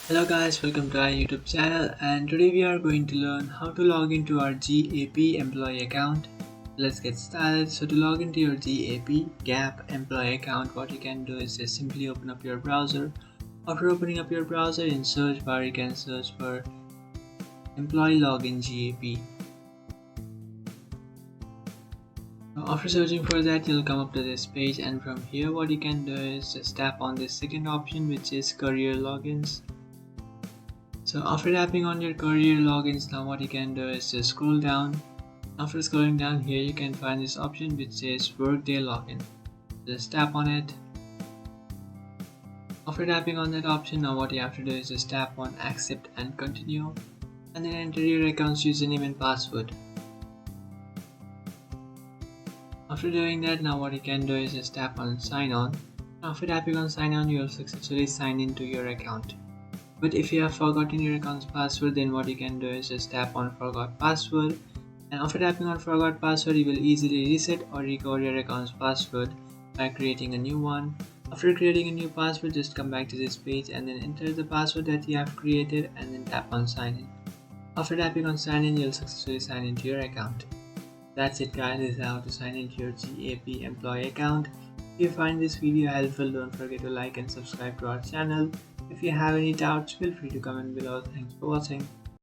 Hello guys, welcome to our YouTube channel, and today we are going to learn how to log into our GAP employee account. Let's get started. So to log into your GAP employee account, what you can do is just simply open up your browser. After opening up your browser, in search bar you can search for employee login GAP. Now, after searching for that, you'll come up to this page, and from here what you can do is just tap on this second option, which is career logins. So after tapping on your career logins, now what you can do is just scroll down. After scrolling down here, you can find this option which says workday login. Just tap on it. After tapping on that option, now what you have to do is just tap on accept and continue, and then enter your account's username and password. After doing that, now what you can do is just tap on sign on. After tapping on sign on, you will successfully sign into your account. But if you have forgotten your account's password, then what you can do is just tap on forgot password, and after tapping on forgot password, you will easily reset or recover your account's password by creating a new one. After creating a new password, just come back to this page and then enter the password that you have created and then tap on sign in. After tapping on sign in, you'll successfully sign into your account. That's it guys, this is how to sign into your GAP employee account. If you find this video helpful, don't forget to like and subscribe to our channel. If you have any doubts, feel free to comment below. Thanks for watching.